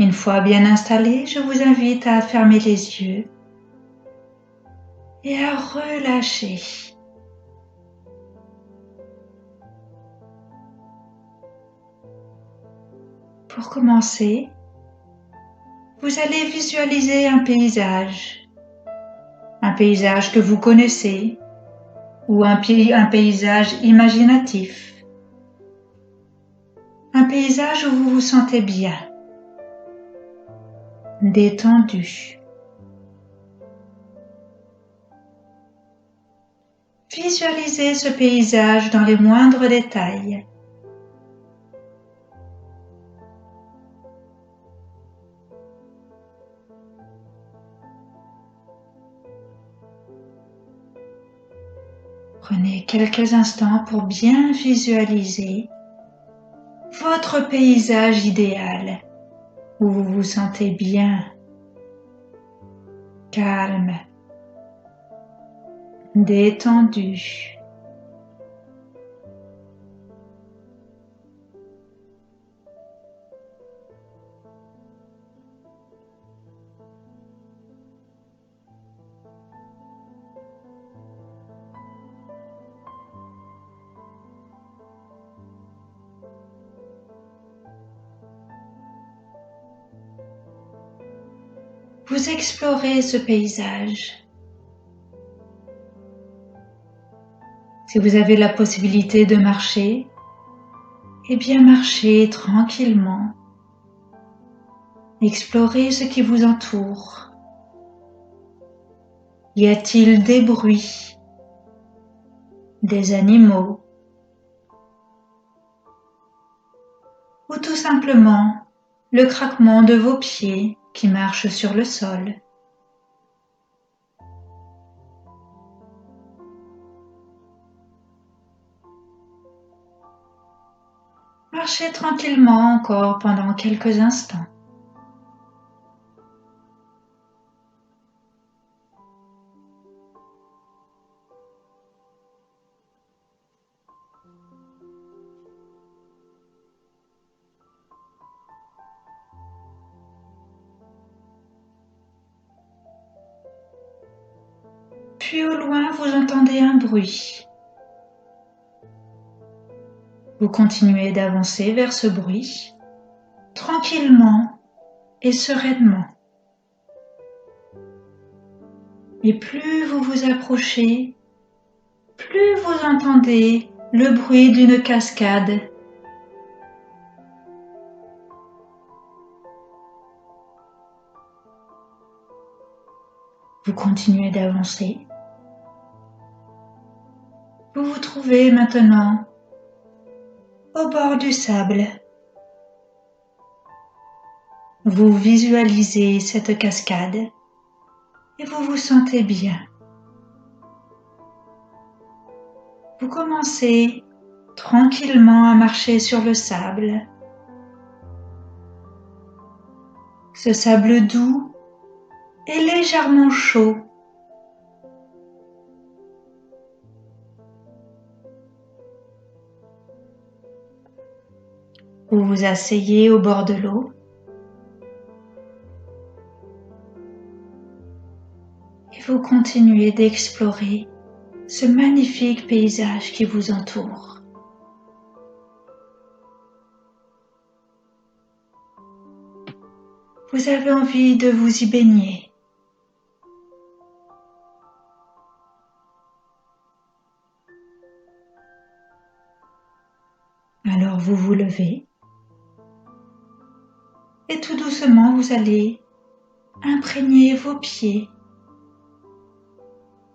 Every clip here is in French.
Une fois bien installé, je vous invite à fermer les yeux et à relâcher. Pour commencer, vous allez visualiser un paysage que vous connaissez ou un paysage imaginatif, un paysage où vous vous sentez bien, détendu. Visualisez ce paysage dans les moindres détails. Prenez quelques instants pour bien visualiser votre paysage idéal où vous vous sentez bien, calme, détendu. Vous explorez ce paysage. Si vous avez la possibilité de marcher, eh bien marchez tranquillement. Explorez ce qui vous entoure. Y a-t-il des bruits, des animaux, ou tout simplement le craquement de vos pieds qui marchent sur le sol? Marchez tranquillement encore pendant quelques instants. Puis au loin, vous entendez un bruit. Vous continuez d'avancer vers ce bruit, tranquillement et sereinement. Et plus vous vous approchez, plus vous entendez le bruit d'une cascade. Vous continuez d'avancer. Vous vous trouvez maintenant au bord du sable. Vous visualisez cette cascade et vous vous sentez bien. Vous commencez tranquillement à marcher sur le sable. Ce sable doux est légèrement chaud. Vous vous asseyez au bord de l'eau et vous continuez d'explorer ce magnifique paysage qui vous entoure. Vous avez envie de vous y baigner. Alors vous vous levez et tout doucement vous allez imprégner vos pieds.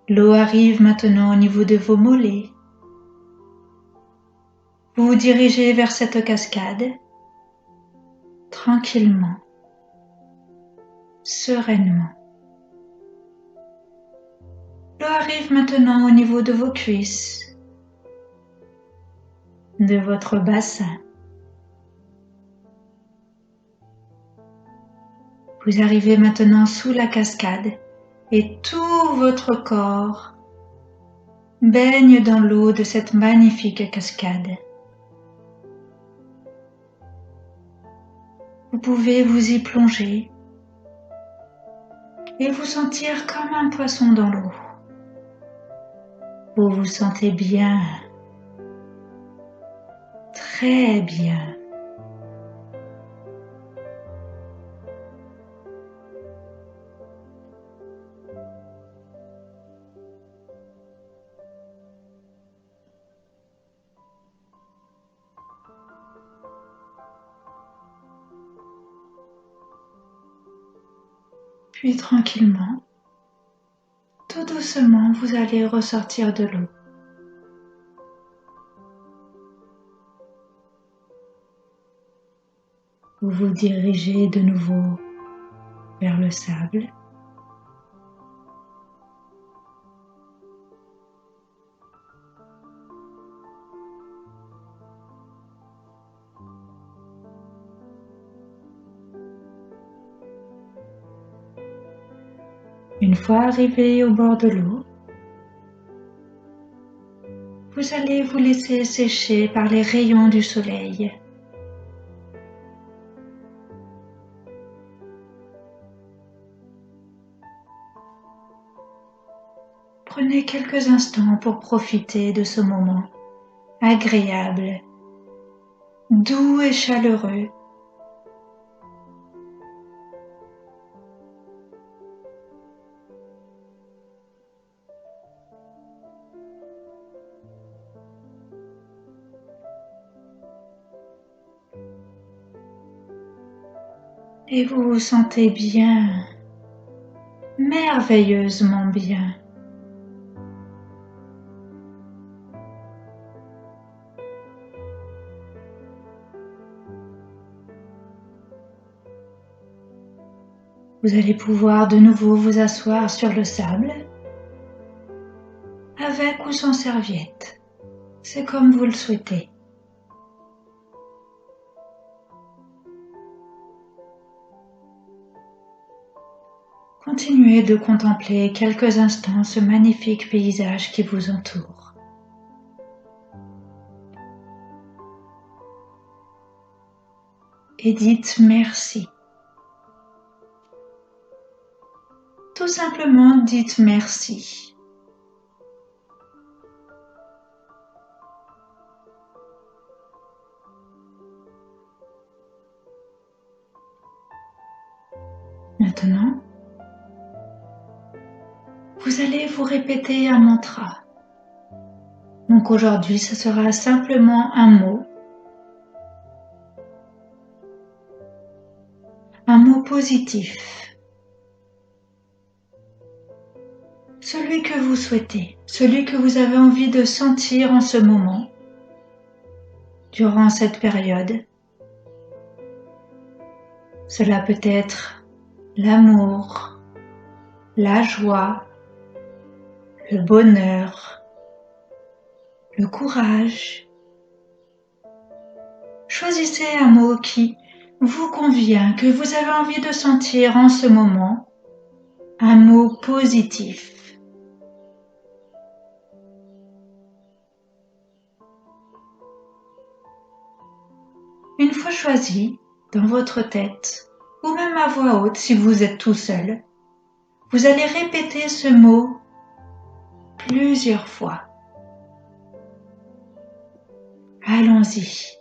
L'eau arrive maintenant au niveau de vos mollets. Vous vous dirigez vers cette cascade, tranquillement, sereinement. L'eau arrive maintenant au niveau de vos cuisses, de votre bassin. Vous arrivez maintenant sous la cascade et tout votre corps baigne dans l'eau de cette magnifique cascade. Vous pouvez vous y plonger et vous sentir comme un poisson dans l'eau. Vous vous sentez bien, très bien. Puis tranquillement, tout doucement, vous allez ressortir de l'eau. Vous vous dirigez de nouveau vers le sable. Une fois arrivé au bord de l'eau, vous allez vous laisser sécher par les rayons du soleil. Prenez quelques instants pour profiter de ce moment agréable, doux et chaleureux. Et vous vous sentez bien, merveilleusement bien. Vous allez pouvoir de nouveau vous asseoir sur le sable, avec ou sans serviette. C'est comme vous le souhaitez. Continuez de contempler quelques instants ce magnifique paysage qui vous entoure. Et dites merci. Tout simplement dites merci. Maintenant, vous allez vous répéter un mantra. Donc aujourd'hui, ce sera simplement un mot positif. Celui que vous souhaitez, celui que vous avez envie de sentir en ce moment, durant cette période. Cela peut être l'amour, la joie, le bonheur, le courage. Choisissez un mot qui vous convient, que vous avez envie de sentir en ce moment, un mot positif. Une fois choisi, dans votre tête, ou même à voix haute si vous êtes tout seul, vous allez répéter ce mot plusieurs fois. Allons-y.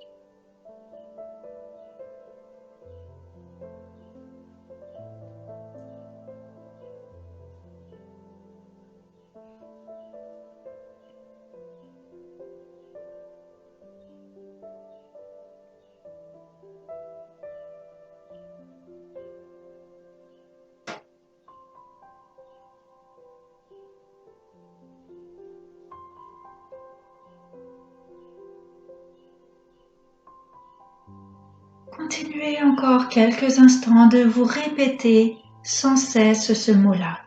Continuez encore quelques instants de vous répéter sans cesse ce mot-là.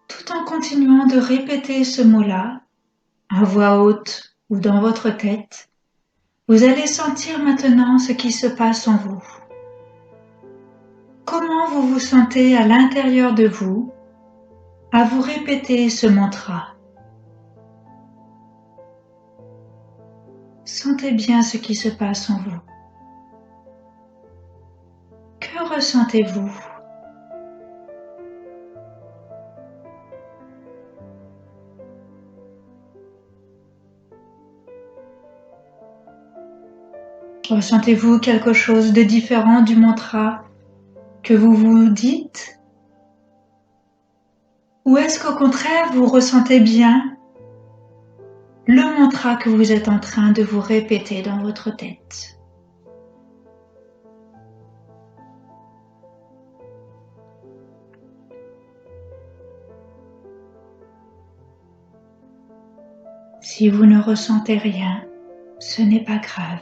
Tout en continuant de répéter ce mot-là, à voix haute ou dans votre tête, Vous allez sentir maintenant ce qui se passe en vous. Comment vous vous sentez à l'intérieur de vous à vous répéter ce mantra? Sentez bien ce qui se passe en vous. Que ressentez-vous? Ressentez-vous quelque chose de différent du mantra que vous vous dites? Ou est-ce qu'au contraire vous ressentez bien le mantra que vous êtes en train de vous répéter dans votre tête? Si vous ne ressentez rien, ce n'est pas grave.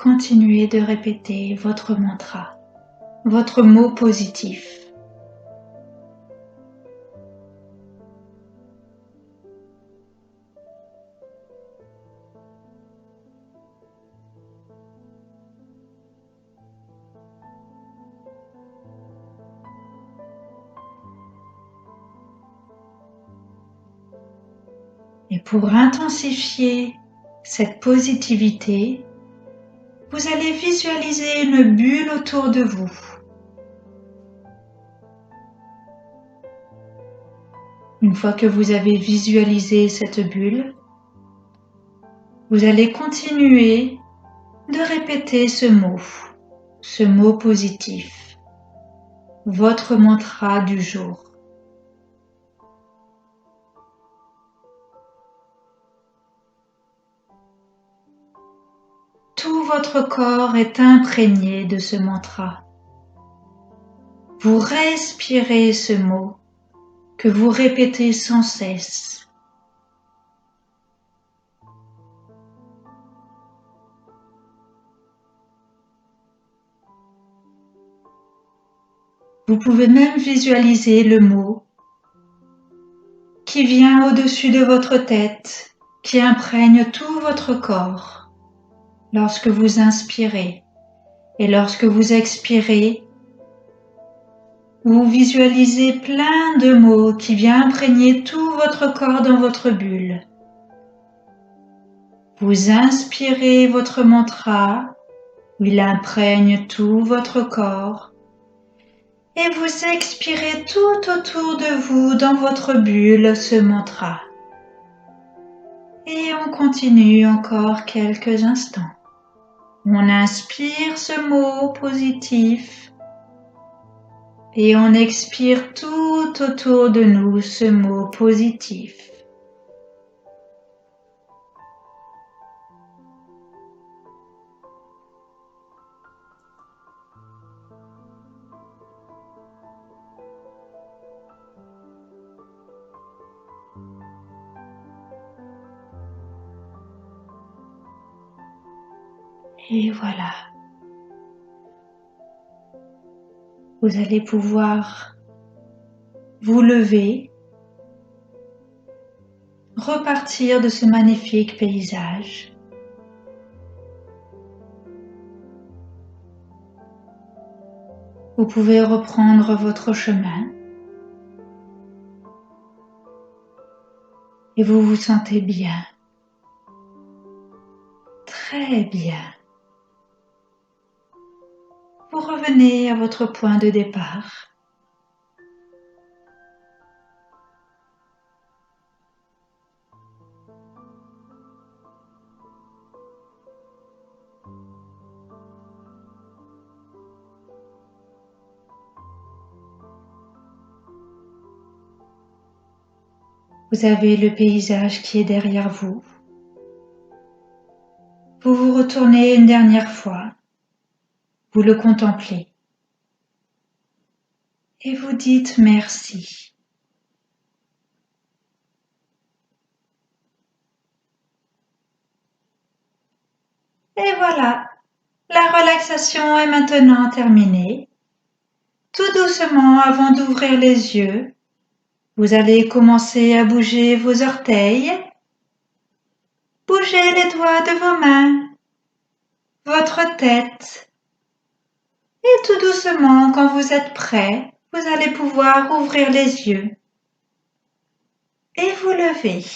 Continuez de répéter votre mantra, votre mot positif. Et pour intensifier cette positivité, vous allez visualiser une bulle autour de vous. Une fois que vous avez visualisé cette bulle, vous allez continuer de répéter ce mot positif, votre mantra du jour. Tout votre corps est imprégné de ce mantra. Vous respirez ce mot que vous répétez sans cesse. Vous pouvez même visualiser le mot qui vient au-dessus de votre tête, qui imprègne tout votre corps. Lorsque vous inspirez et lorsque vous expirez, vous visualisez plein de mots qui viennent imprégner tout votre corps dans votre bulle. Vous inspirez votre mantra, il imprègne tout votre corps, et vous expirez tout autour de vous dans votre bulle ce mantra. Et on continue encore quelques instants. On inspire ce mot positif et on expire tout autour de nous ce mot positif. Et voilà. Vous allez pouvoir vous lever, repartir de ce magnifique paysage. Vous pouvez reprendre votre chemin et vous vous sentez bien, très bien. Vous revenez à votre point de départ. Vous avez le paysage qui est derrière vous. Vous vous retournez une dernière fois. Vous le contemplez. Et vous dites merci. Et voilà, la relaxation est maintenant terminée. Tout doucement, avant d'ouvrir les yeux, vous allez commencer à bouger vos orteils, Bougez les doigts de vos mains, votre tête. Et tout doucement, quand vous êtes prêt, vous allez pouvoir ouvrir les yeux et vous lever.